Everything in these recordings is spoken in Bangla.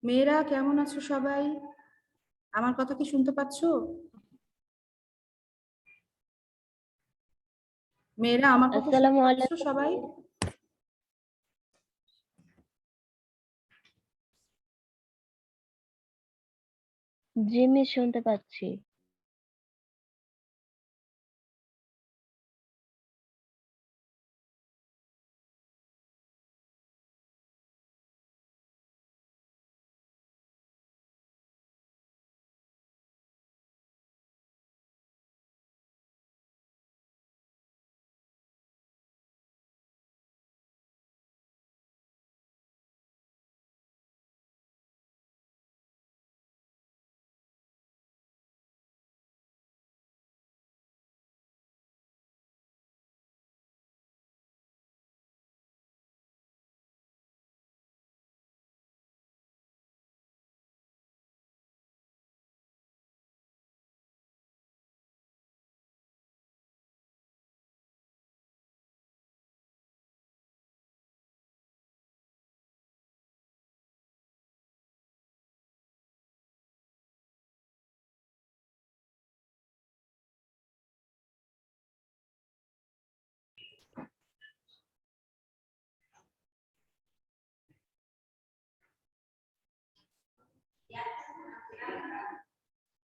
মেয়েরা কেমন আছো সবাই? আমার কথা কি শুনতে পাচ্ছো? মেয়েরা আমার কথা শুনতে আসসালামু পাচ্ছো আলাইকুম। সবাই? জি মিস, শুনতে পাচ্ছি।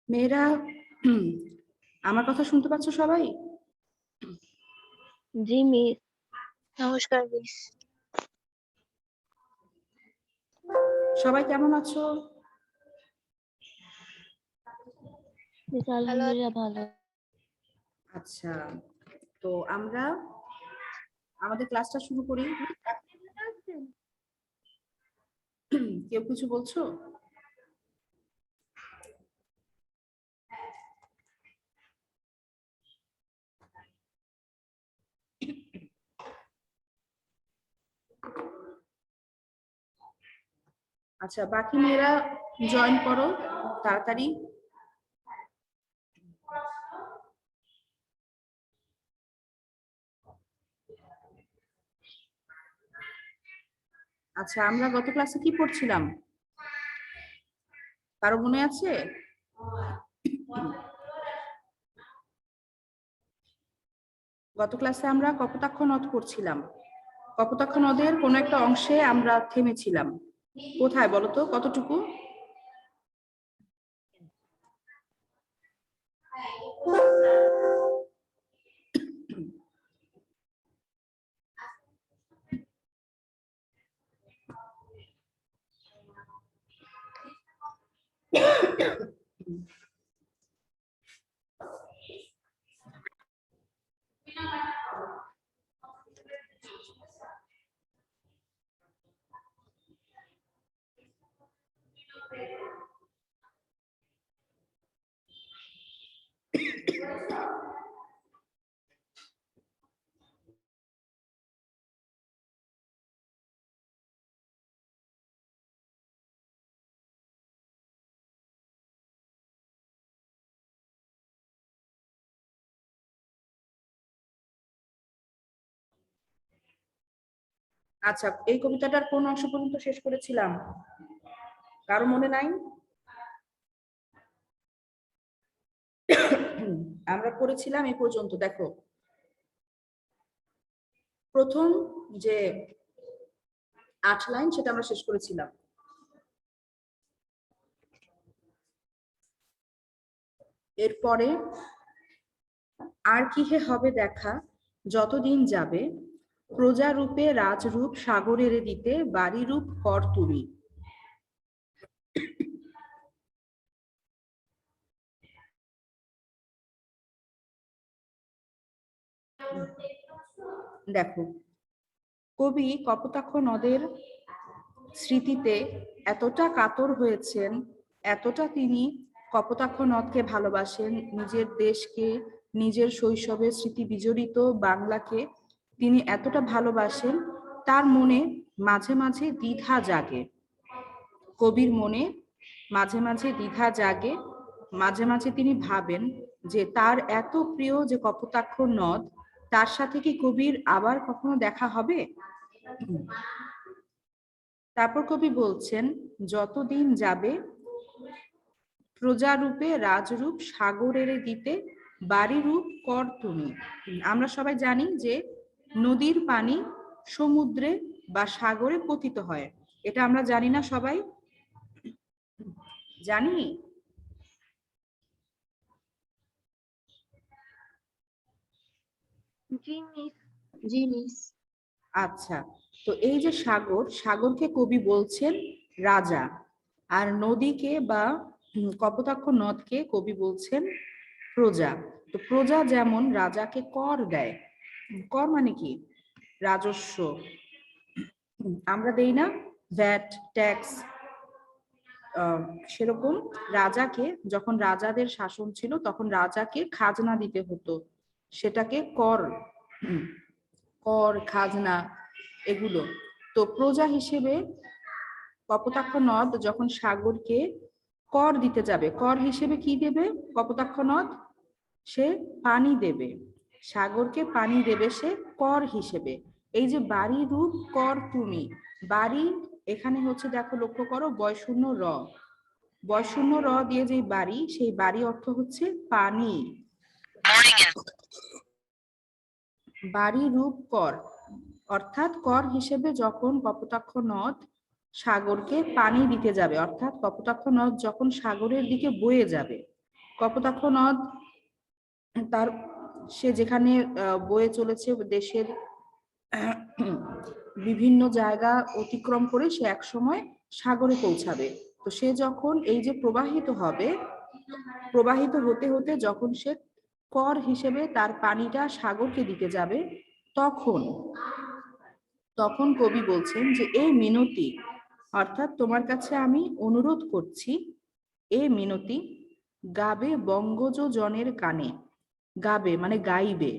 মেয়েরা আমার কথা শুনতে পাচ্ছো সবাই? জি মিস। নমস্কার মিস। সবাই কেমন আছো? মিস আলহামদুলিল্লাহ ভালো। আচ্ছা, তো আমরা আমাদের ক্লাসটা শুরু করি। কেউ কিছু বলছো? আচ্ছা, বাকি মেয়েরা জয়েন করো তাড়াতাড়ি। আচ্ছা, আমরা গত ক্লাসে কি পড়ছিলাম? কারো মনে আছে? গত ক্লাসে আমরা কপোতাক্ষ নদ পড়ছিলাম। কপোতাক্ষ নদের কোনো একটা অংশে আমরা থেমেছিলাম। কোথায় বলো তো, কতটুকু? আচ্ছা, এই কবিতাটার কোন অংশ পর্যন্ত শেষ করেছিলাম? কারো মনে নাই? আমরা পড়েছিলাম এই পর্যন্ত। দেখো, প্রথম যে 8 লাইন সেটা আমরা শেষ করেছিলাম। এরপরে আর কি হে হবে দেখা যতদিন যাবে, প্রজারূপে রাজরূপ সাগরের দিতে বাড়ি রূপ কর তুমি। দেখো, কবি কপোতাক্ষ নদের স্মৃতিতে এতটা কাতর হয়েছেন, এতটা তিনি কপোতাক্ষ নদকে ভালোবাসেন, নিজের দেশকে, নিজের শৈশবের স্মৃতি বিজড়িত বাংলাকে তিনি এতটা ভালোবাসেন, তার মনে মাঝে মাঝে দ্বিধা জাগে। কবির মনে মাঝে মাঝে দ্বিধা জাগে, মাঝে মাঝে তিনি ভাবেন যে তার এত প্রিয় যে কপোতাক্ষ নদ, তার সাথে কি কবির আবার কখনো দেখা হবে। তারপর কবি বলছেন, যতদিন যাবে প্রজারূপে রাজরূপ সাগরের দিতে বাড়ি রূপ কর তুমি। আমরা সবাই জানি যে নদীর পানি সমুদ্রে বা সাগরে পতিত হয়, এটা আমরা জানি না সবাই? জানি? জি মিস। আচ্ছা, তো এই যে সাগর, সাগরকে কবি বলছেন রাজা, আর নদীকে বা কপোতাক্ষ নদকে কবি বলছেন প্রজা। তো প্রজা যেমন রাজাকে কর দেয়, কর মানে কি? রাজস্ব। আমরা দেই না ভ্যাট, ট্যাক্স। সেরকম রাজাকে, যখন রাজাদের শাসন ছিল তখন রাজাকে খাজনা দিতে হতো, সেটাকে কর, কর খাজনা এগুলো। তো প্রজা হিসেবে কপোতাক্ষ নদ যখন সাগরকে কর দিতে যাবে, কর হিসেবে কি দেবে কপোতাক্ষ নদ? সে পানি দেবে, সাগরকে পানি দেবে সে কর হিসেবে। এই যে বাড়ি রূপ কর তুমি, বাড়ি এখানে হচ্ছে, দেখো লক্ষ্য করো, বয়শূন্য র, বয়শূন্য র দিয়ে যে বাড়ি, সেই বাড়ি অর্থ হচ্ছে পানি। বাড়ি রূপ কর, অর্থাৎ কর হিসেবে যখন কপোতাক্ষ নদ সাগরকে পানি দিতে যাবে, অর্থাৎ কপোতাক্ষ নদ যখন সাগরের দিকে বয়ে যাবে, কপোতাক্ষ নদ তার সে যেখানে বয়ে চলেছে দেশের বিভিন্ন জায়গা অতিক্রম করে সে এক সময় সাগরে পৌঁছাবে। তো সে যখন এই যে প্রবাহিত হবে, প্রবাহিত হতে হতে যখন সে কর হিসেবে তার পানিটা সাগরকে দিতে যাবে, তখন তখন কবি বলছেন যে এই মিনতি, অর্থাৎ তোমার কাছে আমি অনুরোধ করছি, এ মিনতি গাবে বঙ্গজ জনের কানে। গাবে মানে গাইবে,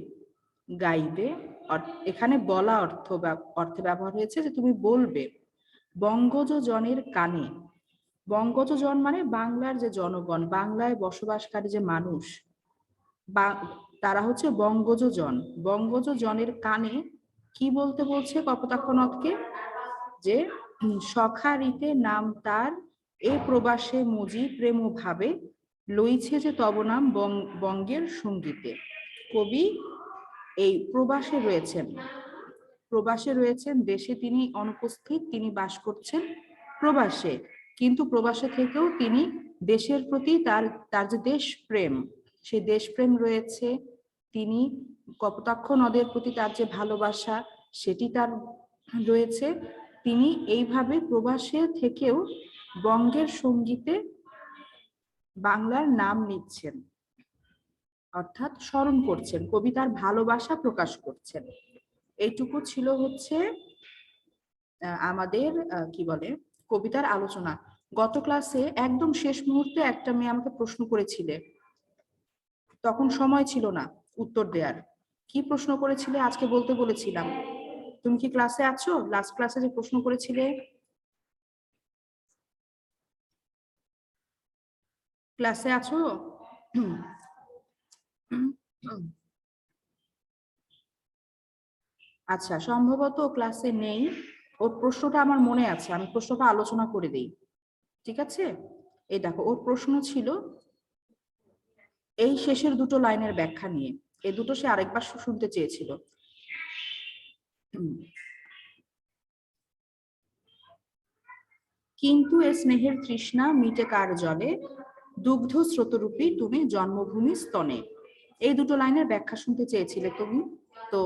গাইবে এখানে বলা অর্থে ব্যবহার হয়েছে যে তুমি বলবে বঙ্গজ জনের কানে। বঙ্গজ জন মানে বাংলার যে জনগণ, বাংলায় বসবাসকারী যে মানুষ, বা তারা হচ্ছে বঙ্গজ জন। বঙ্গজ জনের কানে কি বলতে বলছে কপোতাক্ষ নদকে? যে সখা রীতে নাম তার, এ প্রবাসে মজি প্রেম ভাবে, লইছে যে তব নাম বঙ্গের সঙ্গীতে। কবি এই প্রবাসে রয়েছেন, প্রবাসে রয়েছেন, দেশে তিনি অনুপস্থিত, তিনি বাস করছেন প্রবাসে, কিন্তু প্রবাসে থেকেও তিনি দেশের প্রতি তার তার যে দেশপ্রেম, সেই দেশপ্রেম রয়েছে। তিনি কপোতাক্ষ নদের প্রতি তার যে ভালোবাসা, সেটি তার রয়েছে। তিনি এইভাবে প্রবাসে থেকেও বঙ্গের সঙ্গীতে বাংলার নাম নিচ্ছেন, অর্থাৎ স্মরণ করছেন, কবিতার ভালোবাসা প্রকাশ করছেন। এইটুকু ছিল হচ্ছে আমাদের কি বলে কবিতার আলোচনা। গত ক্লাসে একদম শেষ মুহূর্তে একটা মেয়ে আমাকে প্রশ্ন করেছিলে, তখন সময় ছিল না উত্তর দেওয়ার। কি প্রশ্ন করেছিলে আজকে বলতে বলেছিলাম? তুমি কি ক্লাসে আছো? লাস্ট ক্লাসে যে প্রশ্ন করেছিলে, ক্লাসে আছো? আচ্ছা, সম্ভবত ক্লাসে নেই। ওর প্রশ্নটা আমার মনে আছে, আমি প্রশ্নটা আলোচনা করে দেই, ঠিক আছে? এই দেখো, ওর প্রশ্ন ছিল এই শেষের দুটো লাইনের ব্যাখ্যা নিয়ে। এই দুটো সে আরেকবার শুনতে চেয়েছিল। কিন্তু এ স্নেহের তৃষ্ণা মিটে কার জলে, দুগ্ধ স্রোতরূপী তুমি জন্মভূমি স্তনে। এই দুটো লাইনের ব্যাখ্যা শুনতে চেয়েছিলে তুমি। তো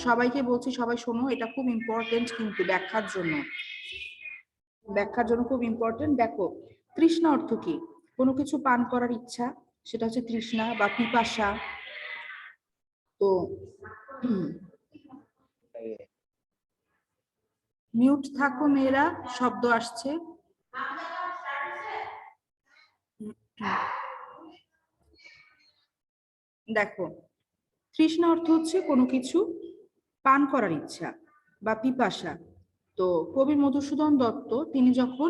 সবাইকে বলছি, সবাই শোনো, এটা খুব ইম্পর্টেন্ট, কিন্তু ব্যাখ্যার জন্য, ব্যাখ্যার জন্য খুব ইম্পর্টেন্ট। দেখো, তৃষ্ণা অর্থ কি? কোনো কিছু পান করার ইচ্ছা, সেটা হচ্ছে তৃষ্ণা বা পিপাসা। তো মিউট থাকো মেয়েরা, শব্দ আসছে। দেখো, তৃষ্ণা অর্থ হচ্ছে কোনো কিছু পান করার ইচ্ছা বা পিপাসা। তো কবি মধুসূদন দত্ত তিনি যখন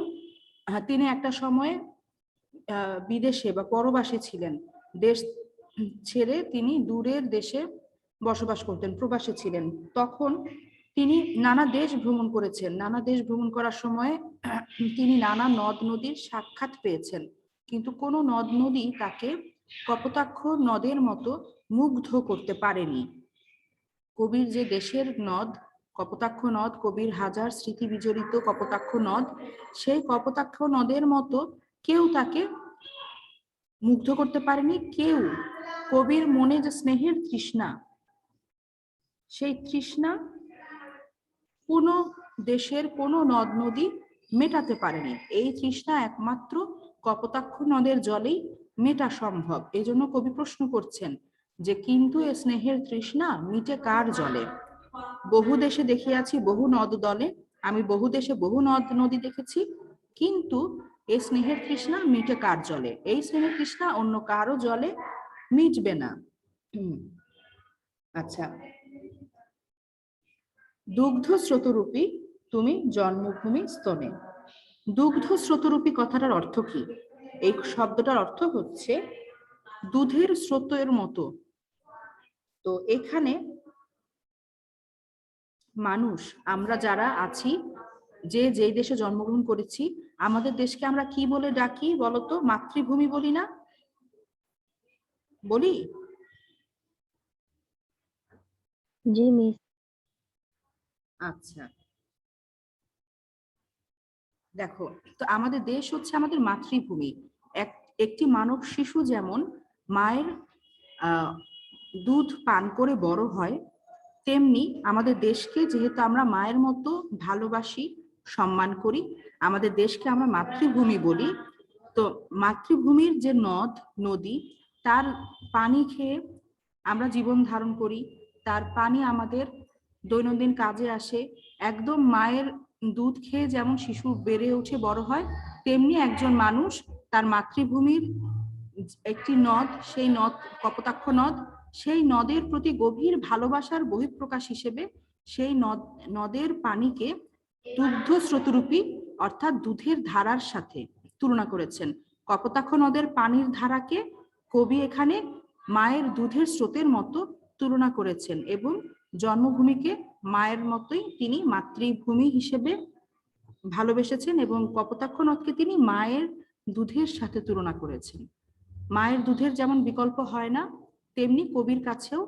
তিনি একটা সময়ে বিদেশে বা পরবাসী ছিলেন, দেশ ছেড়ে তিনি দূরের দেশে বসবাস করতেন, প্রবাসী ছিলেন। তখন তিনি নানা দেশ ভ্রমণ করেছেন। নানা দেশ ভ্রমণ করার সময় তিনি নানা নদ নদীর সাক্ষাৎ পেয়েছেন, কিন্তু কোনো নদ নদী তাকে কপোতাক্ষ নদের মতো মুগ্ধ করতে পারেনি। কবির যে দেশের নদ কপোতাক্ষ নদ, কবির হাজার স্মৃতি বিজড়িত কপোতাক্ষ নদ, সেই কপোতাক্ষ নদের মতো কেউ তাকে মুগ্ধ করতে পারেনি। কেউ কবির মনে যে স্নেহের তৃষ্ণা, সেই তৃষ্ণা কোনো দেশের কোনো নদ নদী মেটাতে পারেনি। এই তৃষ্ণা একমাত্র কপোতাক্ষ নদের জলেই মেটা সম্ভব। এই জন্য কবি প্রশ্ন করছেন যে কিন্তু এ স্নেহের তৃষ্ণা মিটে কার জলে? বহু দেশে দেখিয়াছি বহু নদ দলে, আমি বহু দেশে বহু নদ নদী দেখেছি, কিন্তু এই স্নেহের তৃষ্ণা মিটে কার জলে? এই স্নেহের তৃষ্ণা অন্য কারো জলে মিটবে না। আচ্ছা, দুগ্ধ স্রোতরূপী তুমি জন্মভূমি স্তনে। দুগ্ধ স্রোতরূপী কথাটার অর্থ কি? এই শব্দটার অর্থ হচ্ছে দুধের স্রোতের মতো। তো এখানে মানুষ, আমরা যারা আছি, যে যেই দেশে জন্মগ্রহণ করেছি, আমাদের দেশকে আমরা কি বলে ডাকি বলতো? মাতৃভূমি বলি না? বলি? জি মিস। আচ্ছা, দেখো, তো আমাদের দেশ হচ্ছে আমাদের মাতৃভূমি। একটি মানব শিশু যেমন মায়ের দুধ পান করে বড় হয়, তেমনি আমাদের দেশকে যেহেতু আমরা মায়ের মতো ভালোবাসি, সম্মান করি, আমাদের দেশকে আমরা মাতৃভূমি বলি। তো মাতৃভূমির যে নদ নদী, তার পানি খেয়ে আমরা জীবন ধারণ করি, তার পানি আমাদের দৈনন্দিন কাজে আসে। একদম মায়ের দুধ খেয়ে যেমন শিশু বেড়ে ওঠে, বড় হয়, তেমনি একজন মানুষ তার মাতৃভূমির একটি নদ, সেই নদ কপোতাক্ষ নদ, সেই নদের প্রতি গভীর ভালোবাসার বহিঃপ্রকাশ হিসেবে সেই নদের পানিকে দুগ্ধ স্রোতরূপী অর্থাৎ দুধের ধারার সাথে তুলনা করেছেন। কপোতাক্ষ নদের পানির ধারাকে কবি এখানে মায়ের দুধের স্রোতের মতো তুলনা করেছেন, এবং জন্মভূমিকে মায়ের মতোই তিনি মাতৃভূমি হিসেবে ভালোবেসেছেন, এবং কপোতাক্ষ নদকে তিনি মায়ের দুধের সাথে তুলনা করেছেন। মায়ের দুধের যেমন বিকল্প হয় না, তেমনি কবির কাছেও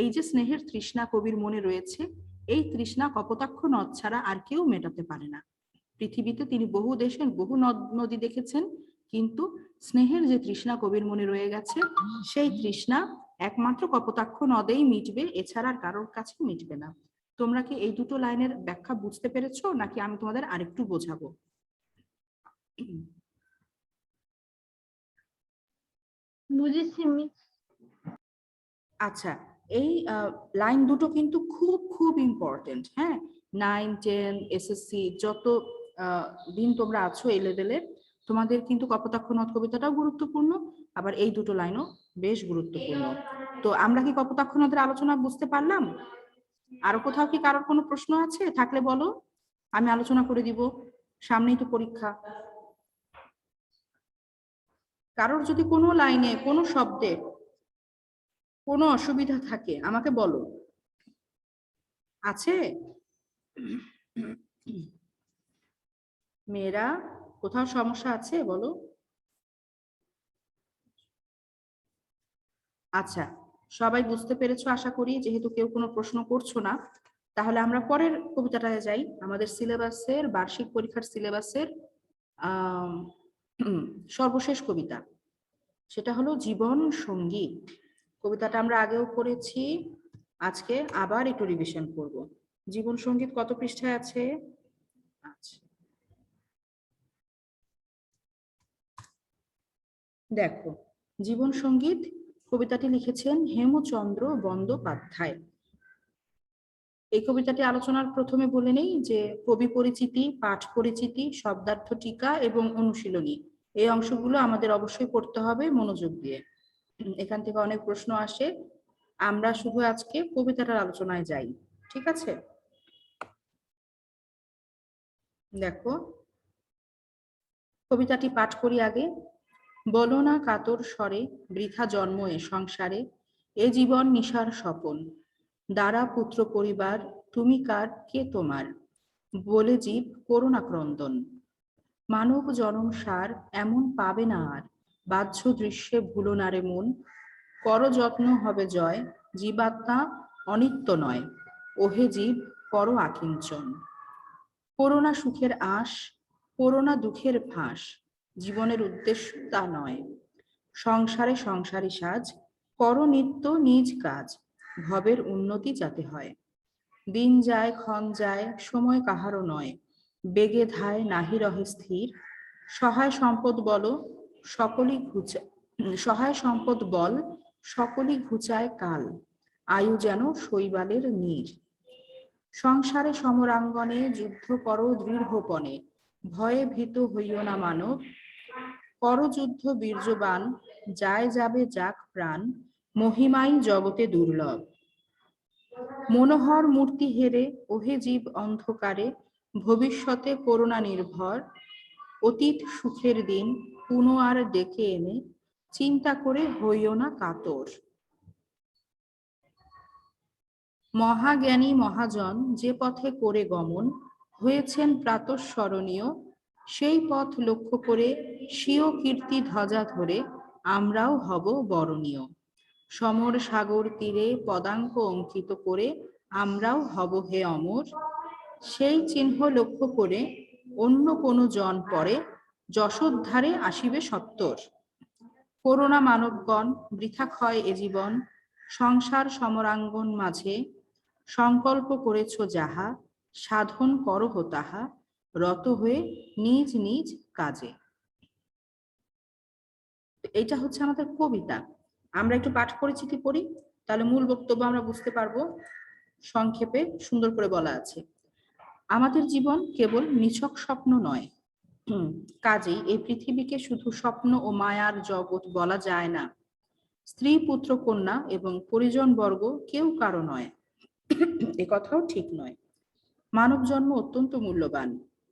এই যে স্নেহের তৃষ্ণা কবির মনে রয়েছে, এই তৃষ্ণা কপোতাক্ষ নদ ছাড়া আর কেউ মেটাতে পারে না। পৃথিবীতে তিনি বহু দেশের বহু নদ নদী দেখেছেন, কিন্তু স্নেহের যে তৃষ্ণা কবির মনে রয়ে গেছে, সেই তৃষ্ণা একমাত্র কপোতাক্ষ নদেই মিটবে, এছাড়া আর কারোর কাছে মিটবে না। তোমরা কি এই দুটো লাইনের ব্যাখ্যা বুঝতে পেরেছো, নাকি আমি তোমাদের আরেকটু বোঝাবো? বুঝেছি মিস। আচ্ছা, এই লাইন দুটো কিন্তু খুব খুব ইম্পর্টেন্ট। হ্যাঁ, 9, 10, এসএসসি যত দিন তোমরা আছো এই লেভেলে, তোমাদের কিন্তু কপোতাক্ষ নদ কবিতাটাও গুরুত্বপূর্ণ, আবার এই দুটো লাইনও বেশ গুরুত্বপূর্ণ। তো আমরা কি কপোতাক্ষ নদের আলোচনা বুঝতে পারলাম? আরো কোথাও কি কারোর কোনো প্রশ্ন আছে? থাকলে বলো, আমি আলোচনা করে দিব, সামনেই তো পরীক্ষা। কারোর যদি কোনো লাইনে কোনো শব্দে কোনো অসুবিধা থাকে আমাকে বলো। আছে? মেয়েরা, কোথাও সমস্যা আছে বলো। আচ্ছা, সবাই বুঝতে পেরেছো আশা করি, যেহেতু কেউ কোনো প্রশ্ন করছো না। তাহলে আমরা পরের কবিতাটায় যাই, আমাদের সিলেবাসের বার্ষিক পরীক্ষার সিলেবাসের সর্বশেষ কবিতা, সেটা হলো জীবন সঙ্গীত। কবিতাটা আমরা আগেও পড়েছি, আজকে আবার একটু রিভিশন করব। জীবন সঙ্গীত কত পৃষ্ঠায় আছে? আচ্ছা, দেখো, জীবন সঙ্গীত কবিতাটি লিখেছেন হেমচন্দ্র বন্দ্যোপাধ্যায়। এই কবিতাটি আলোচনার প্রথমে বলে নেই যে কবি পরিচিতি, পাঠ পরিচিতি, শব্দার্থ টিকা এবং অনুশীলনী, এই অংশগুলো আমাদের অবশ্যই পড়তে হবে মনোযোগ দিয়ে। এখান থেকে অনেক প্রশ্ন আসে, আমরা শুধু আজকে কবিতাটার আলোচনায় যাই, ঠিক আছে? দেখো কবিতাটি পাঠ করি আগে। বলো না কাতর স্বরে, বৃথা জন্ম এ সংসারে, এ জীবন নিশার স্বপন, দ্বারা পুত্র পরিবার, তুমি কার কে তোমার, বলে জীব করুণা ক্রন্দন। মানব জনম সার এমন পাবে না আর, বাহ্য দৃশ্যে ভুলো না রে মন, কর যত্ন হবে জয়, জীবাত্মা অনিত্য নয়, ওহে জীব কর আকিঞ্চন। করোনা সুখের আশ, করোনা দুঃখের ফাঁস, জীবনের উদ্দেশ্য তা নয়, সংসারে সংসারী সাজ, কর নিত্য নিজ কাজ, ভবের উন্নতি যাতে হয়। দিন যায় ক্ষণ যায় সময় কাহারও নয়, বেগে ধায় নাহি রহে স্থির, সহায় সম্পদ বল সকলই সহায় সম্পদ বল সকলই ঘুচায় কাল, আয়ু যেন শৈবালের নীর। সংসারে সমরাঙ্গনে যুদ্ধ করো দৃঢ়পণে, ভয়ে ভীত হইও না মানব, করযুদ্ধ বীর্যবান, যায় যাবে যাক প্রাণ, মহিমাই জগতে দুর্লভ। মনোহর মূর্তি হেরে ওহে জীব অন্ধকারে, ভবিষ্যতে করুণা নির্ভর, অতীত সুখের দিন পুনঃ আর ডেকে এনে, চিন্তা করে হইও না কাতর। মহাজ্ঞানী মহাজন যে পথে করে গমন, হয়েছেন প্রাতঃস্মরণীয়, সেই পথ লক্ষ্য করে স্বীয় কীর্তি ধ্বজা ধরে আমরাও হব বরণীয়। সমর সাগর তীরে পদাঙ্ক অঙ্কিত করে আমরাও হব হে অমর, সেই চিহ্ন লক্ষ্য করে অন্য কোনো জন পরে যশোদ্ধারে আসিবে সত্তর। করোনা মানবগণ বৃথা ক্ষয় এ জীবন, সংসার সমরাঙ্গন মাঝে, সংকল্প করেছ যাহা সাধন করহ তাহা, রত হয়ে নিজ নিজ কাজে। এইটা হচ্ছে আমাদের কবিতা। আমরা একটু পাঠ পরিচিতি পড়ি, তাহলে মূল বক্তব্য আমরা বুঝতে পারবো। সংক্ষেপে সুন্দর করে বলা আছে, আমাদের জীবন কেবল নিছক স্বপ্ন নয়, কাজেই এই পৃথিবীকে শুধু স্বপ্ন ও মায়ার জগৎ বলা যায় না। স্ত্রী পুত্র কন্যা এবং পরিজন বর্গ কেউ কারো নয়, এ কথাও ঠিক নয়। মানব জন্ম অত্যন্ত মূল্যবান,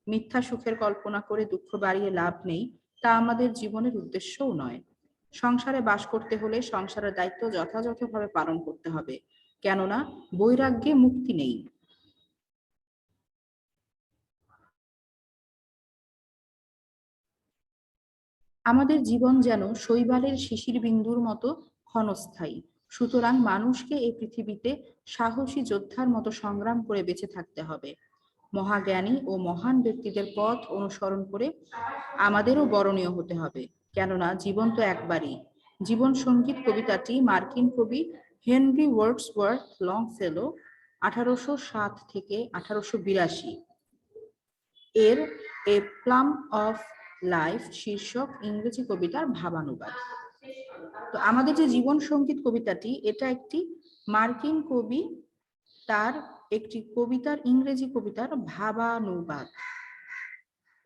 মিথ্যা সুখের কল্পনা করে দুঃখ বাড়িয়ে লাভ নেই, তা আমাদের জীবনের উদ্দেশ্যও নয়। সংসারে বাস করতে হলে সংসারের দায়িত্ব যথাযথভাবে পালন করতে হবে, কেননা বৈরাগ্যে মুক্তি নেই। আমাদের জীবন যেন শৈবালের শিশির বিন্দুর মতো ক্ষণস্থায়ী, সুতরাং মানুষকে এই পৃথিবীতে সাহসী যোদ্ধার মতো সংগ্রাম করে বেঁচে থাকতে হবে। মহাজ্ঞানী ও মহান ব্যক্তিদের পথ অনুসরণ করে আমাদেরও বরণীয় হতে হবে, কেননা জীবন তো একবারই। জীবন সঙ্গীত কবিতাটি মার্কিন কবি হেনরি ওয়ার্ডসওয়ার্থ লংফেলো 1807 থেকে 1882 এর এ প্লাম অফ লাইফ শীর্ষক ইংরেজি কবিতার ভাবানুবাদ। তো আমাদের যে জীবন সঙ্গীত কবিতাটি, এটা একটি মার্কিন কবি তার একটি কবিতার ইংরেজি কবিতার ভাবানুবাদ।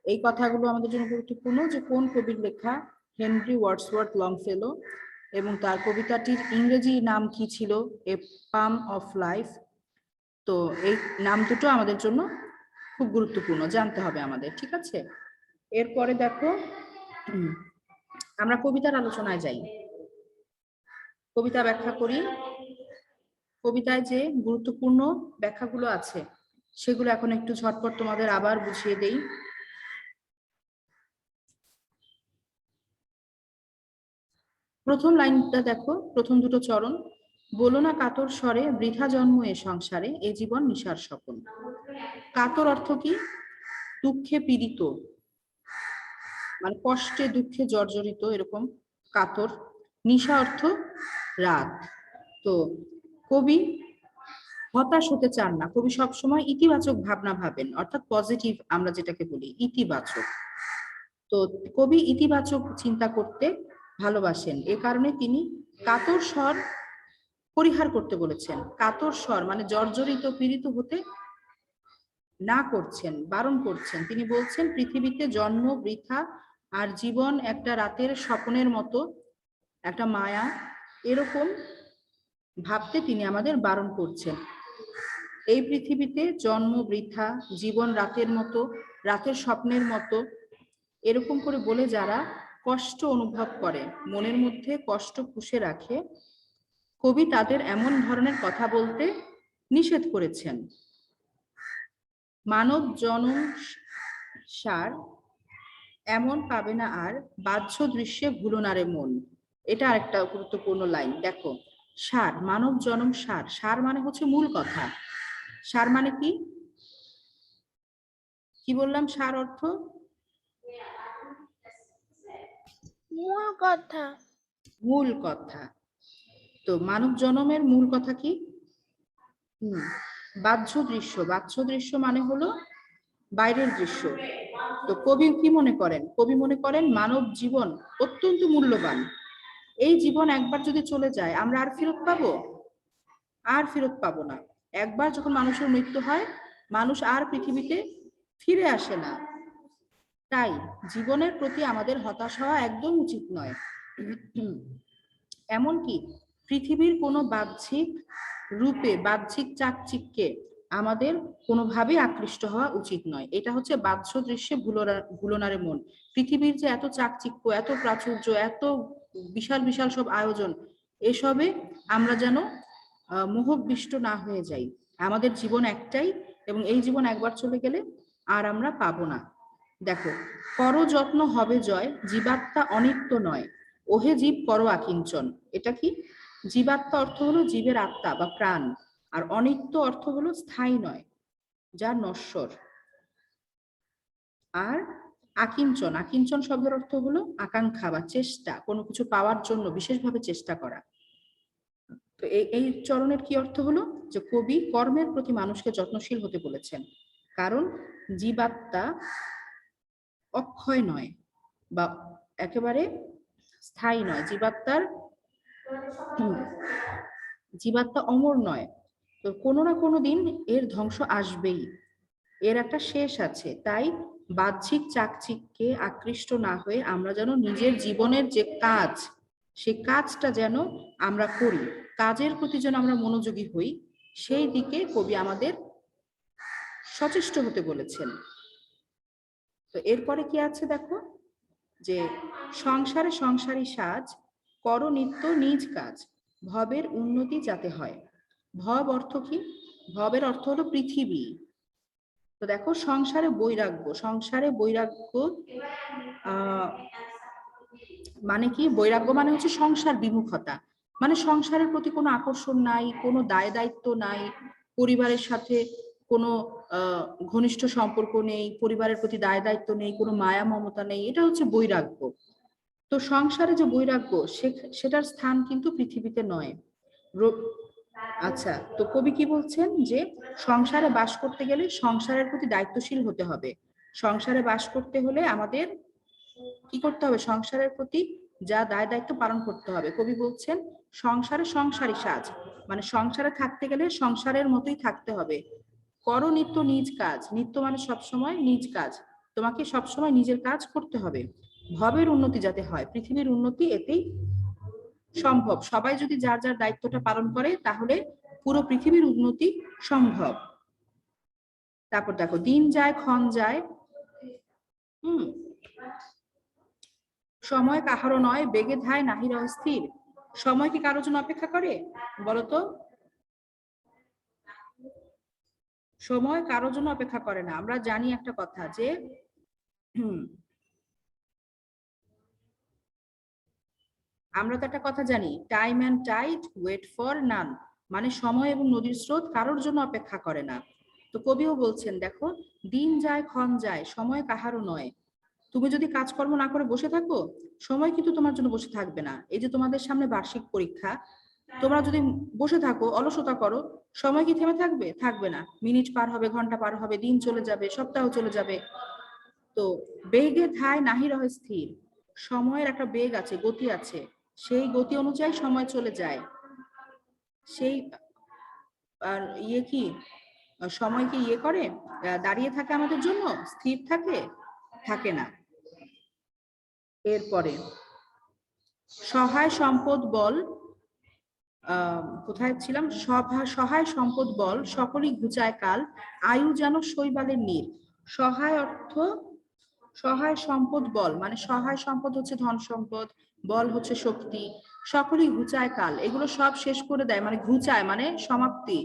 এই কথাগুলো আমাদের জন্য গুরুত্বপূর্ণ যে কোন কবির লেখা, হেনরি ওয়ার্ডসওয়ার্থ লংফেলো, এবং তার কবিতাটির ইংরেজি নাম কি ছিল, এ পাম অফ লাইফ। তো এই নাম দুটো আমাদের জন্য খুব গুরুত্বপূর্ণ, জানতে হবে আমাদের, ঠিক আছে? এরপরে দেখো আমরা কবিতার আলোচনায় যাই, কবিতা ব্যাখ্যা করি। কবিতায় যে গুরুত্বপূর্ণ ব্যাখ্যাগুলো আছে সেগুলো এখন একটু ঝটপট তোমাদের আবার বুঝিয়ে দেই। প্রথম লাইনটা দেখো, প্রথম দুটো চরণ, বলো না কাতর স্বরে বৃথা জন্ম এ সংসারে, এ জীবন নিশার স্বপন। কাতর অর্থ কি? দুঃখে পীড়িত, মানে কষ্টে দুঃখে জর্জরিত, এরকম কাতর। নিশা অর্থ রাত। তো কবি হতাশ হতে চান না, কবি সবসময় ইতিবাচক ভাবনা ভাবেন, অর্থাৎ পজিটিভ আমরা যেটাকে বলি, ইতিবাচক। তো কবি ইতিবাচক চিন্তা করতে ভালোবাসেন, এ কারণে তিনি কাতর স্বর পরিহার করতে বলেছেন। কাতর স্বর মানে জর্জরিত পীড়িত হতে না করছেন, বারণ করছেন। তিনি বলছেন পৃথিবীতে জন্ম বৃথা, আর জীবন একটা রাতের স্বপ্নের মতো, একটা মায়া, এরকম ভাবতে তিনি আমাদের বারণ করছেন। এই পৃথিবীতে জন্ম বৃথা, জীবন রাতের মতো, রাতের স্বপ্নের মতো, এরকম করে বলে যারা কষ্ট অনুভব করে, মনের মধ্যে কষ্ট পুষে রাখে, কবি তাদের এমন ধরনের কথা বলতে নিষেধ করেছেন। মানব জনম সার এমন পাবে না আর, বাহ্য দৃশ্যে ভুলো না রে মন। এটা আরেকটা গুরুত্বপূর্ণ লাইন। দেখো, সার, মানব জনম সার, সার মানে হচ্ছে মূল কথা। সার মানে কি, কি বললাম সার অর্থ? মূল কথা। মূল কথা। তো মানব জনমের মূল কথা কি? বাহ্য দৃশ্য। বাহ্য দৃশ্য মানে হলো বাইরের দৃশ্য। তো কবি কি মনে করেন? কবি মনে করেন মানব জীবন অত্যন্ত মূল্যবান। এই জীবন একবার যদি চলে যায়, আমরা আর ফেরত পাবো? আর ফেরত পাবো না। একবার যখন মানুষের মৃত্যু হয়, মানুষ আর পৃথিবীতে ফিরে আসে না। তাই জীবনের প্রতি আমাদের হতাশ হওয়া একদম উচিত নয়। এমনকি পৃথিবীর কোনো বাহ্যিক রূপে, বাহ্যিক চাকচিক্যে আমাদের কোনোভাবেই আকৃষ্ট হওয়া উচিত নয়। এটা হচ্ছে বাহ্য দৃশ্যে ভুলোনারে মন। পৃথিবীর যে এত চাকচিক্য, এত প্রাচুর্য, এত বিশাল বিশাল সব আয়োজন, এসবে আমরা যেন মোহবিষ্ট না হয়ে যাই। আমাদের জীবন একটাই, এবং এই জীবন একবার চলে গেলে আর আমরা পাবো না। দেখো, কর যত্ন হবে জয়, জীবাত্মা অনিত্য নয়, ওহে জীব কর আকিঞ্চন। এটা কি? জীবাত্মা অর্থ হলো জীবের আত্মা বা প্রাণ, আর অনিত্য অর্থ হলো স্থায়ী নয়, যা নশ্বর। আর আকিঞ্চন, আকিঞ্চন শব্দের অর্থ হলো আকাঙ্ক্ষা বা চেষ্টা, কোনো কিছু পাওয়ার জন্য বিশেষভাবে চেষ্টা করা। তো এই চরণের কি অর্থ হলো? যে কবি কর্মের প্রতি মানুষকে যত্নশীল হতে বলেছেন, কারণ জীবাত্মা অক্ষয় নয় বা একেবারে স্থায়ী নয়। জীবাত্মা অমর নয়। তো কোনো না কোনো দিন এর ধ্বংস আসবেই, এর একটা শেষ আছে। তাই বাহ্যিক চাকচিক্যে আকৃষ্ট না হয়ে আমরা যেন নিজের জীবনের যে কাজ, সে কাজটা যেন আমরা করি, কাজের প্রতি যেন আমরা মনোযোগী হই, সেই দিকে কবি আমাদের সচেষ্ট হতে বলেছেন। তো এরপরে কি আছে দেখো, যে সংসারে সংসারী সাজ, কর নিত্য নিজ কাজ, ভবের উন্নতি যাতে হয়। ভব অর্থ কি? ভবের অর্থ হলো পৃথিবী। তো দেখো, সংসারে বৈরাগ্য, সংসারে বৈরাগ্য মানে কি? বৈরাগ্য মানে হচ্ছে সংসার বিমুখতা, মানে সংসারের প্রতি কোনো আকর্ষণ নাই, কোনো দায় দায়িত্ব নাই, পরিবারের সাথে কোনো ঘনিষ্ঠ সম্পর্ক নেই, পরিবারের প্রতি দায় দায়িত্ব নেই, কোনো মায়া মমতা নেই, এটা হচ্ছে বৈরাগ্য। তো সংসারে যে বৈরাগ্য, সেটার স্থান কিন্তু পৃথিবীতে নয়। আচ্ছা, তো কবি কি বলছেন? যে সংসারে বাস করতে গেলে সংসারের প্রতি দায়িত্বশীল হতে হবে। সংসারে বাস করতে হলে আমাদের কি করতে হবে? সংসারের প্রতি যা দায় দায়িত্ব পালন করতে হবে। কবি বলছেন সংসারে সংসারী সাজ, মানে সংসারে থাকতে গেলে সংসারের মতোই থাকতে হবে। করো নিত্য নিজ কাজ, নিত্য মানে সবসময়, নিজ কাজ, তোমাকে সবসময় নিজের কাজ করতে হবে। ভবের উন্নতি যাতে হয়, পৃথিবীর উন্নতি এতেই সম্ভব। সবাই যদি যার যার দায়িত্বটা পালন করে, তাহলে পুরো পৃথিবীর উন্নতি সম্ভব। তারপর দেখো, দিন যায় ক্ষণ যায়, সময় কাহারও নয়, বেগে ধায় নাহি রয় স্থির। সময় কি কারোর জন্য অপেক্ষা করে? বলতো, সময় কারোর জন্য অপেক্ষা করে না। আমরা জানি একটা কথা, যে আমরা তো একটা কথা জানি, time and tide wait for none, মানে সময় এবং নদীর স্রোত কারোর জন্য অপেক্ষা করে না। তো কবিও বলছেন, দেখো, দিন যায় ক্ষণ যায়, সময় কাহারও নয়। তুমি যদি কাজকর্ম না করে বসে থাকো, সময় কিন্তু তোমার জন্য বসে থাকবে না। এই যে তোমাদের সামনে বার্ষিক পরীক্ষা, তোমরা যদি বসে থাকো, অলসতা করো, সময় কি থেমে থাকবে? থাকবে না। মিনিট পার হবে, ঘন্টা পার হবে, দিন চলে যাবে, সপ্তাহ চলে যাবে। তো বেগে ধায় নাহি রহে স্থির, সময়ের একটা বেগ আছে, গতি আছে, সেই গতি অনুযায়ী সময় চলে যায়। সেই আর ইয়ে কি, সময় কি ইয়ে করে, দাঁড়িয়ে থাকে আমাদের জন্য, স্থির থাকে? থাকে না। এরপরে সহায় সম্পদ বল, কোথায় ছিলাম, সহায় সম্পদ বল সকলই ঘুচায় কাল, আয়ু যেন শৈবালের নীর। সহায় অর্থ, সহায় সম্পদ বল মানে সহায় সম্পদ হচ্ছে ধন সম্পদ, বল হচ্ছে শক্তি, সকলই ঘুচায় কাল, এগুলো সব শেষ করে দেয়, মানে ঘুচায় মানে সমাপ্তি,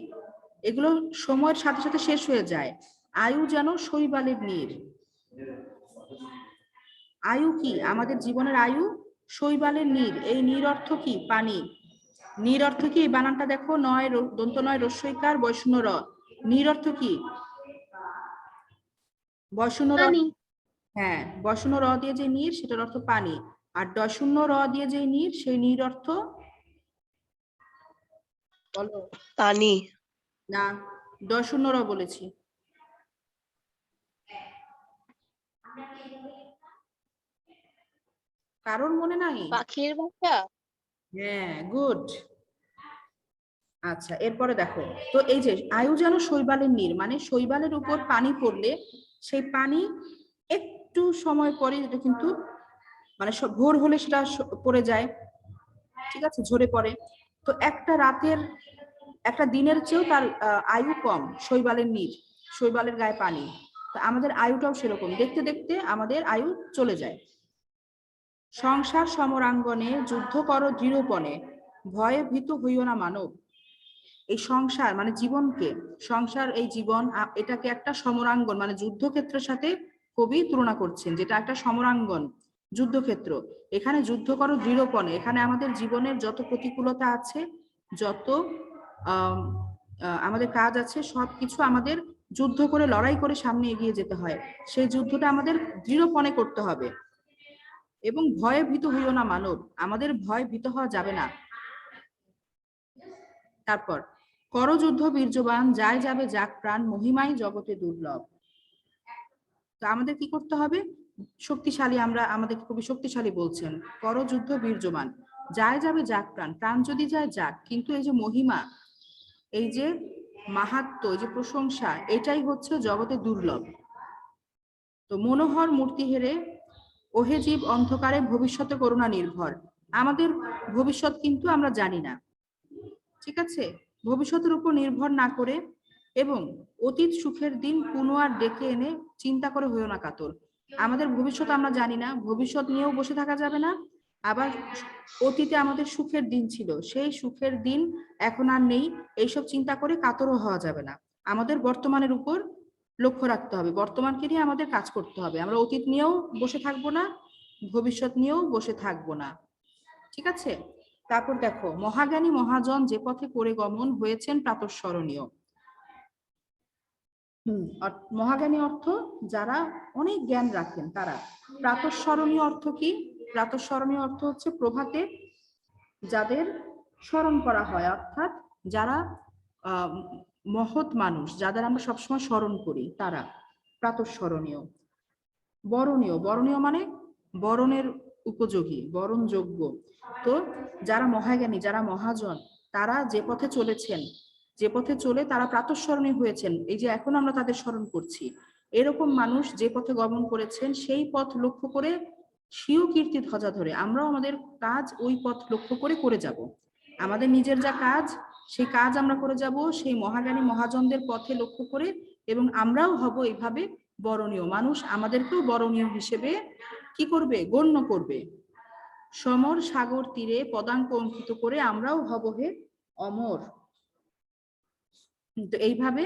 এগুলো সময়ের সাথে সাথে শেষ হয়ে যায়। আয়ু যেন শৈবালের নীর। আয়ু কি, আমাদের জীবনের আয়ু শৈবালের নীর। এই নীর অর্থ কি, পানি। নীর অর্থ কি, এই বানানটা দেখো, নয় দন্ত নয় রস্যইকার বয়শূন্য র। নীর অর্থ কি, বয়শূন্য র, পানি। হ্যাঁ বয়শূন্য র দিয়ে যে নীর সেটার অর্থ পানি, আর ডশূন্য র দিয়ে যে নীর সেই নীর অর্থ বলো। পানি। না, ডশূন্য র বলেছি। কারোর মনে নাই? পাখির বাসা। হ্যাঁ, গুড। আচ্ছা, এরপরে দেখো, তো এই যে আয়ু যেন শৈবালের নীর, মানে শৈবালের উপর পানি পড়লে সেই পানি একটু সময় পরে এটা কিন্তু মানে ভোর হলে সেটা পড়ে যায়, ঠিক আছে, ঝরে পড়ে। তো একটা রাতের, একটা দিনের চেয়েও তার আয়ু কম শৈবালের নীর, শৈবালের গায়ে পানি। তো আমাদের আয়ুটাও সেরকম, দেখতে দেখতে আমাদের আয়ু চলে যায়। সংসার সমরাঙ্গনে যুদ্ধ করো দৃঢ়পণে, ভয়ে ভীত হইও না মানব। এই সংসার মানে জীবনকে, সংসার এই জীবন এটাকে একটা সমরাঙ্গন মানে যুদ্ধক্ষেত্রের সাথে কবি তুলনা করছেন, যেটা একটা সমরাঙ্গন, যুদ্ধক্ষেত্র। এখানে যুদ্ধ করো দৃঢ়পণে, এখানে আমাদের জীবনের যত প্রতিকূলতা আছে, যত আমাদের কাজ আছে, সবকিছু আমাদের যুদ্ধ করে লড়াই করে সামনে এগিয়ে যেতে হয়। সেই যুদ্ধটা আমাদের দৃঢ়পণে করতে হবে। এবং ভয়ে ভীত হইও না মানব, আমাদের ভয় ভীত হওয়া যাবে না। তারপর করযুদ্ধ বীর্যবান, যায় যাবে যাক প্রাণ, মহিমাই জগতে দুর্লভ। তো আমাদের কি করতে হবে, শক্তিশালী, আমরা আমাদের খুবই শক্তিশালী বলছেন, করযুদ্ধ বীর্যবান, যায় যাবে যাক প্রাণ, প্রাণ যদি যায় যাক, কিন্তু এই যে মহিমা, এই যে মাহাত্ম্য, এই যে প্রশংসা, এটাই হচ্ছে জগতে দুর্লভ। তো মনোহর মূর্তি হেরে ওহে জীব অন্ধকারে, ভবিষ্যতে করুণা নির্ভর। আমাদের ভবিষ্যৎ কিন্তু আমরা জানি না, ঠিক আছে, ভবিষ্যতের উপর নির্ভর না করে, এবং অতীত সুখের দিন পুনঃ আর ডেকে এনে চিন্তা করে হইও না কাতর। আমাদের ভবিষ্যৎ আমরা জানি না, ভবিষ্যৎ নিয়েও বসে থাকা যাবে না। আবার অতীতে আমাদের সুখের দিন ছিল, সেই সুখের দিন এখন আর নেই, এইসব চিন্তা করে কাতরও হওয়া যাবে না। আমাদের বর্তমানের উপর লক্ষ্য রাখতে হবে, বর্তমানকে নিয়ে আমাদের কাজ করতে হবে। আমরা অতীত নিয়েও বসে থাকবো না, ভবিষ্যৎ নিয়েও বসে থাকবো না, ঠিক আছে। তারপর দেখো, মহাজ্ঞানী মহাজন যে পথে করে গমন, হয়েছেন প্রাতঃস্মরণীয়। মহাজ্ঞানী অর্থ যারা অনেক জ্ঞান রাখেন তারা। প্রাতঃস্মরণীয় অর্থ কি, প্রাতঃস্মরণীয় অর্থ হচ্ছে প্রভাতে যাদের স্মরণ করা হয়, অর্থাৎ যারা মহৎ মানুষ, যাদের আমরা সবসময় স্মরণ করি, তারা প্রাতঃস্মরণীয়। বরণীয়, বরণীয় মানে বরণের উপযোগী, বরণযোগ্য। তো যারা মহাজ্ঞানী, যারা মহাজন, তারা যে পথে চলেছেন, যে পথে চলে তারা প্রাতঃস্মরণীয় হয়েছেন, এই যে এখন আমরা তাদের স্মরণ করছি, এরকম মানুষ যে পথে গমন করেছেন সেই পথ লক্ষ্য করে স্বীয় কীর্তি ধ্বজা ধরে আমরাও আমাদের কাজ ওই পথ লক্ষ্য করে করে যাব। আমাদের নিজের যা কাজ, সেই কাজ আমরা করে যাব সেই মহাজ্ঞানী মহাজনদের পথে লক্ষ্য করে, এবং আমরাও হব এইভাবে বরণীয় মানুষ, আমাদেরকেও বরণীয় হিসেবে কি করবে, গণ্য করবে। সমর সাগর তীরে পদাঙ্ক অঙ্কিত করে আমরাও হব হে অমর। তো এইভাবে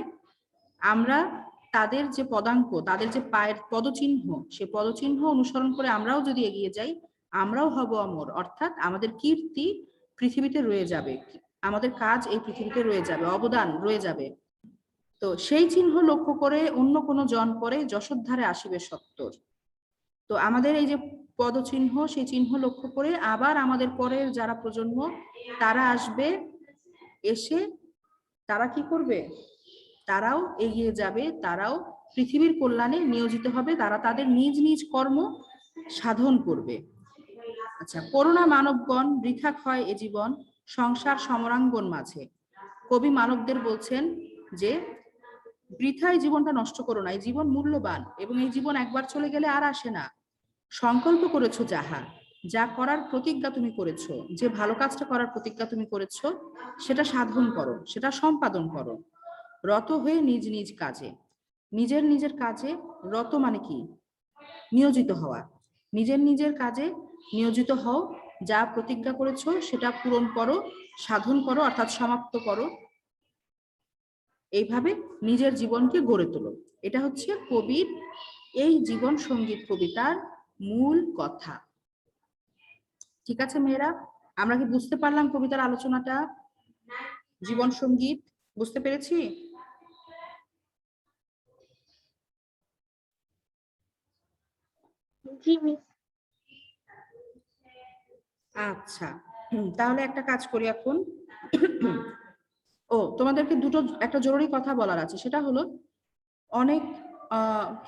আমরা তাদের যে পদাঙ্ক, তাদের যে পায়ের পদচিহ্ন, সে পদচিহ্ন অনুসরণ করে আমরাও যদি এগিয়ে যাই, আমরাও হব অমর, অর্থাৎ আমাদের কীর্তি পৃথিবীতে রয়ে যাবে, আমাদের কাজ এই পৃথিবীতে রয়ে যাবে, অবদান রয়ে যাবে। তো সেই চিহ্ন লক্ষ্য করে অন্য কোনো জন পরে যশোদ্ধারে আসিবে সত্তর। তো আমাদের এই যে পদচিহ্ন, সেই চিহ্ন লক্ষ্য করে আবার আমাদের পরের যারা প্রজন্ম তারা আসবে, এসে তারা কি করবে, তারাও এগিয়ে যাবে, তারাও পৃথিবীর কল্যাণে নিয়োজিত হবে, তারা তাদের নিজ নিজ কর্ম সাধন করবে। আচ্ছা, করোনা মানবগণ বৃথা ক্ষয় এ জীবন, সংসার সমরাঙ্গন মাঝে। কবি মানবদের বলছেন যে বৃথায় জীবনটা নষ্ট করো না, এই জীবন মূল্যবান এবং এই জীবন একবার চলে গেলে আর আসে না। সংকল্প করেছো যাহা, যা করার প্রতিজ্ঞা তুমি করেছো, যে ভালো কাজটা করার প্রতিজ্ঞা তুমি করেছো, সেটা সাধন করো, সেটা সম্পাদন করো। রত হয়ে নিজ নিজ কাজে। নিজের নিজের কাজে রত মানে কি? নিয়োজিত হওয়া। নিজের নিজের কাজে নিয়োজিত হও, যা প্রতিজ্ঞা করেছো সেটা পূরণ করো, সাধন করো অর্থাৎ সমাপ্ত করো। এইভাবে নিজের জীবনকে গড়ে তোলো। এটা হচ্ছে কবির এই জীবন সঙ্গীত কবিতার মূল কথা। ঠিক আছে মেয়েরা, আমরা কি বুঝতে পারলাম কবিতার আলোচনাটা? জীবন সঙ্গীত বুঝতে পেরেছি? জি মিস। আচ্ছা, তাহলে একটা কাজ করি এখন। ও, তোমাদেরকে একটা জরুরি কথা বলার আছে, সেটা হলো অনেক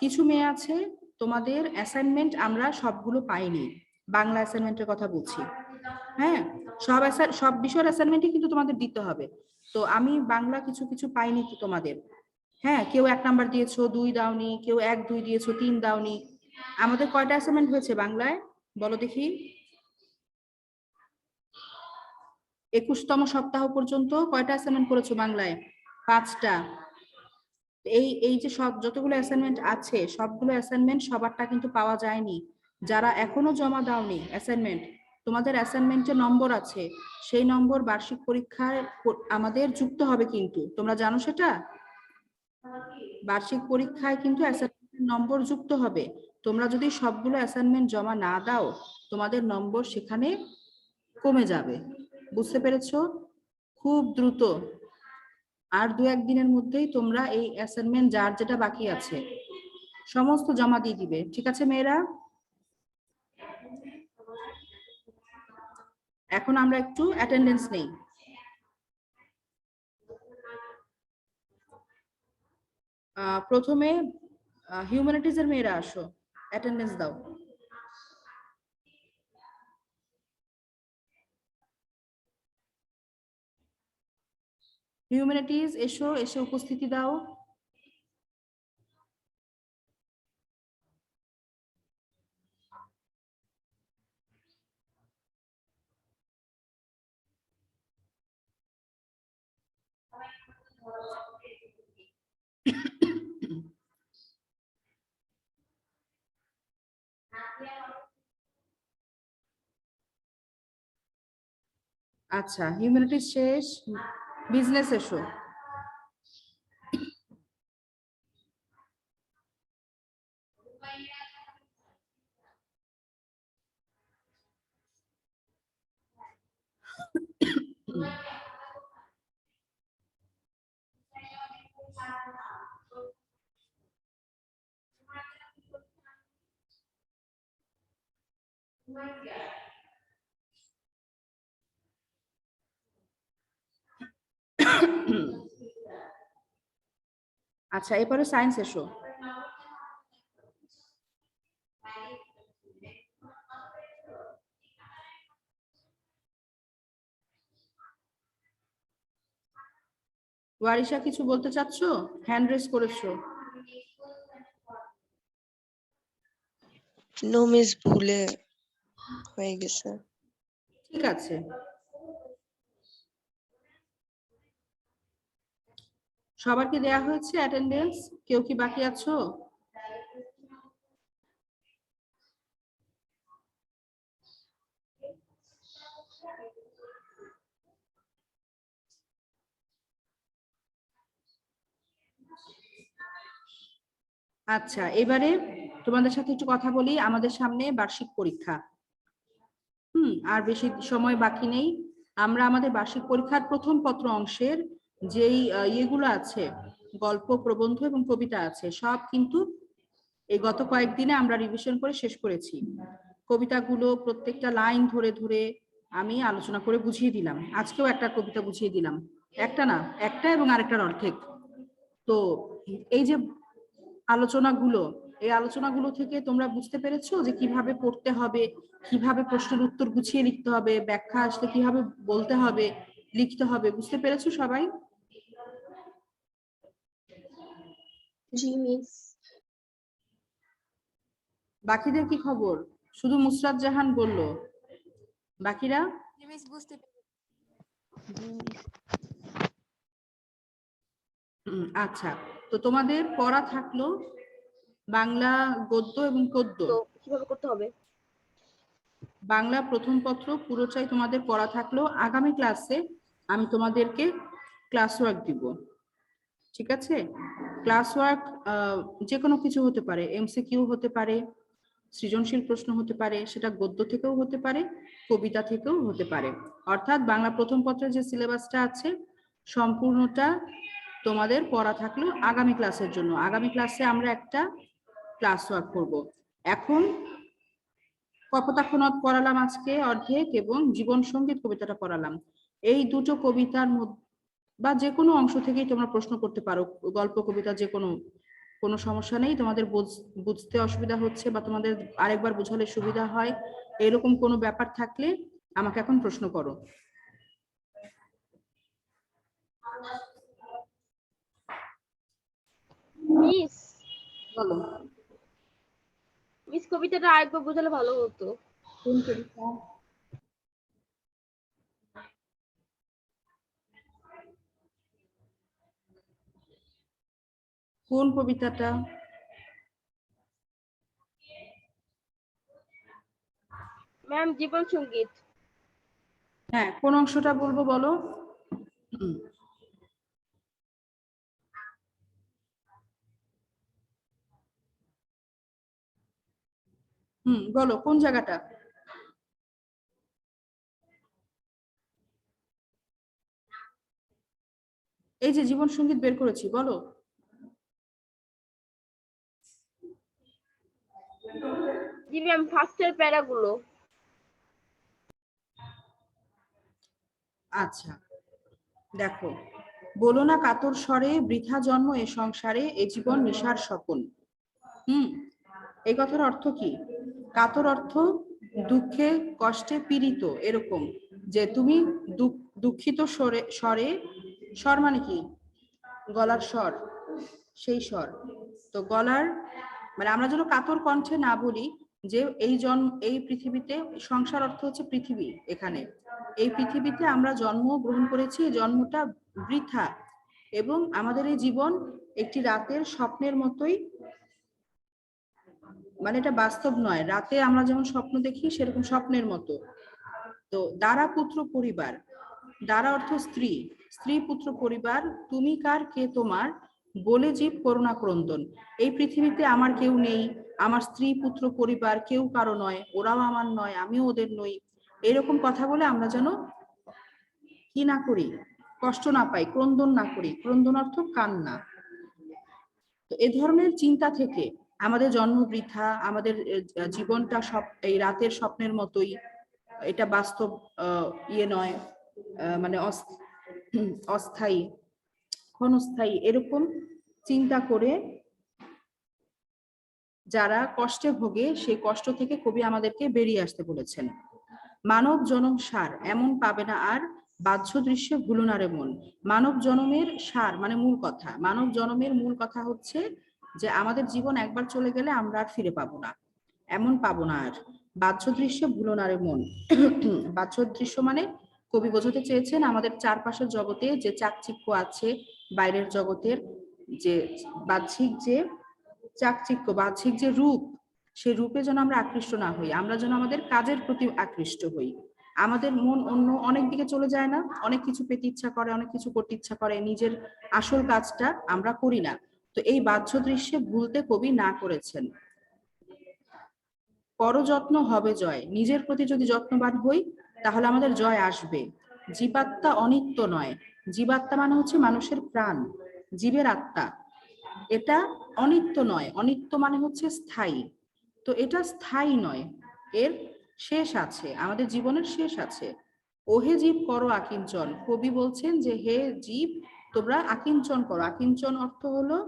কিছু মেয়ে আছে, তোমাদের অ্যাসাইনমেন্ট আমরা সবগুলো পাইনি। বাংলা অ্যাসাইনমেন্টের কথা বলছি। হ্যাঁ, সব বিষয়ের অ্যাসাইনমেন্টই কিন্তু তোমাদের দিতে হবে। তো আমি বাংলা কিছু কিছু পাইনি তো তোমাদের। হ্যাঁ, কেউ 1 নাম্বার দিয়েছো, 2 দাওনি, কেউ 1 2 দিয়েছো, 3 দাওনি। আমাদের কয়টা অ্যাসাইনমেন্ট হয়েছে বাংলায় বলো দেখি? 21তম সপ্তাহ পর্যন্ত কয়টা অ্যাসাইনমেন্ট করেছো বাংলায়? 5টা। এই এই যে সব যতগুলো অ্যাসাইনমেন্ট আছে, সবগুলো অ্যাসাইনমেন্ট সবারটা কিন্তু পাওয়া যায়নি। যারা এখনো জমা দাওনি অ্যাসাইনমেন্ট, তোমাদের অ্যাসাইনমেন্টে নম্বর আছে, সেই নম্বর বার্ষিক পরীক্ষায় আমাদের যুক্ত হবে কিন্তু, তোমরা জানো সেটা? বার্ষিক পরীক্ষায় কিন্তু অ্যাসাইনমেন্টের নম্বর যুক্ত হবে। তোমরা যদি সবগুলো অ্যাসাইনমেন্ট জমা না দাও, তোমাদের নম্বর সেখানে কমে যাবে। বুঝতে পেরেছো? খুব দ্রুত আর 2-1 দিনের মধ্যেই তোমরা এই অ্যাসাইনমেন্ট যার যেটা বাকি আছে সমস্ত জমা দিয়ে দিবে। ঠিক আছে মেয়েরা? এখন আমরা একটু অ্যাটেন্ডেন্স নেই। প্রথমে হিউম্যানিটিজ এর মেয়েরা আসো, অ্যাটেন্ডেন্স দাও। হিউম্যানিটিজ এসো, এসে উপস্থিতি দাও। আচ্ছা, হিউম্যানিটিজ শেষ, বিজনেস এসো। আচ্ছা, এরপরে সায়েন্স এসো। ওয়ারিশা কিছু বলতে চাচ্ছো? হ্যান্ড রেজ করেছো। নো মিস, ভুলে হয়ে গেছে। ঠিক আছে, সবার কি দেয়া হয়েছে অ্যাটেন্ডেন্স? কেউ কি বাকি আছো? আচ্ছা, এবারে তোমাদের সাথে একটু কথা বলি। আমাদের সামনে বার্ষিক পরীক্ষা। আর বেশি সময় বাকি নেই। আমরা আমাদের বার্ষিক পরীক্ষার প্রথম পত্র অংশের যেই ইয়েগুলো আছে, গল্প, প্রবন্ধ এবং কবিতা আছে, সব কিন্তু এই গত কয়েকদিনে আমরা রিভিশন করে শেষ করেছি। কবিতাগুলো প্রত্যেকটা লাইন ধরে ধরে আমি আলোচনা করে বুঝিয়ে দিলাম। আজকেও একটা কবিতা বুঝিয়ে দিলাম, একটা না, একটা এবং আরেকটার অর্ধেক। তো এই যে আলোচনাগুলো, এই আলোচনাগুলো থেকে তোমরা বুঝতে পেরেছো যে কিভাবে পড়তে হবে, কিভাবে প্রশ্নের উত্তর গুছিয়ে লিখতে হবে, ব্যাখ্যা আসলে কিভাবে বলতে হবে, লিখতে হবে। বুঝতে পেরেছো সবাই? জি মিস। বাকিদের কি খবর? শুধু মুসরাত জাহান বললো, বাকিরা? মিস বুঝতে পেরেছি। জি মিস। আচ্ছা, তো তোমাদের পড়া থাকলো বাংলা গদ্য এবং পদ্য। তো কিভাবে করতে হবে? বাংলা প্রথম পত্র পুরোটাই তোমাদের পড়া থাকলো। আগামী ক্লাসে আমি তোমাদেরকে ক্লাস ওয়ার্ক দিব, ঠিক আছে? ক্লাস ওয়ার্ক যে কোনো কিছু হতে পারে, এমসিকিউ হতে পারে, সৃজনশীল প্রশ্ন হতে পারে, সেটা গদ্য থেকেও হতে পারে, কবিতা থেকেও হতে পারে। অর্থাৎ বাংলা প্রথম পত্রের যে সিলেবাসটা আছে সম্পূর্ণটা তোমাদের পড়া থাকলো আগামী ক্লাসের জন্য। আগামী ক্লাসে আমরা একটা ক্লাস ওয়ার্ক করব। এখন কপোতাক্ষ নদ পড়ালাম আজকে অর্ধেক, এবং জীবন সঙ্গীত কবিতাটা পড়ালাম। এই দুটো কবিতার মধ্যে বা যে কোনো অংশ থেকেই তোমরা প্রশ্ন করতে পারো, গল্প কবিতা যে কোনো, কোনো সমস্যা নেই। তোমাদের বুঝতে অসুবিধা হচ্ছে বা তোমাদের আরেকবার বোঝালে সুবিধা হয়, এরকম কোনো ব্যাপার থাকলে আমাকে এখন প্রশ্ন করো। মিস বলো। মিস কবিতাটা আরেকবার বোঝালে ভালো হতো। কোন কবিতা? কোন কবিতাটা? ম্যাম জীবন সঙ্গীত। হ্যাঁ, কোন অংশটা বলবো বলো? বলো কোন জায়গাটা? এই যে জীবন সঙ্গীত বের করেছি, বলো। জি ম্যাম, ফার্স্টের প্যারাগুলো। আচ্ছা, দেখো, বলো না কাতর স্বরে বৃথা জন্ম এ সংসারে, এ জীবন নিশার স্বপন। এই কথার অর্থ কি? কাতর অর্থ দুঃখে কষ্টে পীড়িত, এরকম যে তুমি দুঃখিত স্বরে, স্বর মানে কি? গলার স্বর, সেই স্বর। তো গলার মানে আমরা যেন কাতর কণ্ঠে না বলি যে এই পৃথিবীতে, সংসার অর্থ হচ্ছে পৃথিবী। এখানে এই পৃথিবীতে আমরা জন্ম গ্রহণ করেছি, জন্মটা বৃথা, এবং আমাদের এই জীবন একটি রাতের স্বপ্নের মতোই, মানে এটা বাস্তব নয়। রাতে আমরা যেমন স্বপ্ন দেখি সেরকম স্বপ্নের মতো। তো দ্বারা পুত্র পরিবার, দ্বারা অর্থ স্ত্রী, স্ত্রী পুত্র পরিবার, তুমি কার কে তোমার, বলে জীব করুণা ক্রন্দন। এই পৃথিবীতে আমার কেউ নেই, আমার স্ত্রী পুত্র পরিবার কেউ কারো নয়, ওরাও আমার নয়, আমিও ওদের নই, এরকম কথা বলে আমরা যেন কি না করি, কষ্ট না পাই, ক্রন্দন না করি। ক্রন্দন অর্থ কান্না। তো এ ধরনের চিন্তা থেকে আমাদের জন্ম বৃথা, আমাদের জীবনটা সব এই রাতের স্বপ্নের মতোই, এটা বাস্তব ইয়ে নয়, মানে অস্থায়ী, ক্ষণস্থায়ী, এরকম চিন্তা করে যারা কষ্টে ভোগে সেই কষ্ট থেকে কবি আমাদেরকে বেরিয়ে আসতে বলেছেন। মানব জনম সার এমন পাবে না আর, বাহ্য দৃশ্যে ভুলো না রে মন। মানব জনমের সার মানে মূল কথা, মানব জনমের মূল কথা হচ্ছে যে আমাদের জীবন একবার চলে গেলে আমরা আর ফিরে পাবো না, এমন পাবো না আর। বাহ্য দৃশ্যে ভুলো না রে মন। বাহ্য দৃশ্য মানে কবি বোঝাতে চেয়েছেন আমাদের চারপাশের জগতে যে চাকচিক্য আছে, বাইরের জগতের যে বাহ্যিক যে চাকচিক্য, বাহ্যিক যে রূপ, সেই রূপে যেন আমরা আকৃষ্ট না হই, আমরা যেন আমাদের কাজের প্রতি আকৃষ্ট হই। আমাদের মন অন্য অনেক দিকে চলে যায় না, অনেক কিছু পেতে ইচ্ছা করে, অনেক কিছু করতে ইচ্ছা করে, নিজের আসল কাজটা আমরা করি না। তো এই বাহ্য দৃশ্যে ভুলতে কবি না করেছেন। পরযত্ন হবে জয়, নিজের প্রতি যদি যত্নবান হই তাহলে আমাদের জয় আসবে। জীবাত্মা অনিত্য নয়, জীবাত্মা মানে হচ্ছে মানুষের প্রাণ, জীবের আত্মা, এটা অনিত্য নয়। অনিত্য মানে হচ্ছে স্থায়ী, তো এটা স্থায়ী নয়, এর শেষ আছে, আমাদের জীবনের শেষ আছে। ওহে জীব করো আকিঞ্চন, কবি বলছেন যে হে জীব তোমরা আকিঞ্চন করো। আকিঞ্চন অর্থ হলো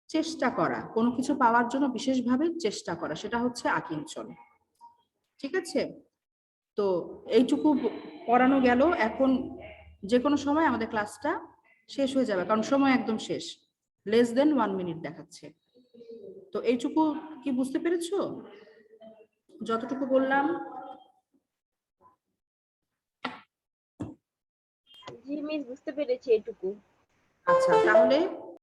চেষ্টা করা, কোনো কিছু পাওয়ার জন্য বিশেষভাবে চেষ্টা করা, সেটা হচ্ছে আকিঞ্চন। ঠিক আছে, তো এইটুকু পড়ানো গেল। এখন যে কোনো সময় আমাদের ক্লাসটা শেষ হয়ে যাবে, কারণ সময় একদম শেষ, less than 1 মিনিট দেখাচ্ছে। তো এইটুকু কি বুঝতে পেরেছো? যতটুকু বললাম? জি মিস, বুঝতে পেরেছি এটুকু। আচ্ছা, তাহলে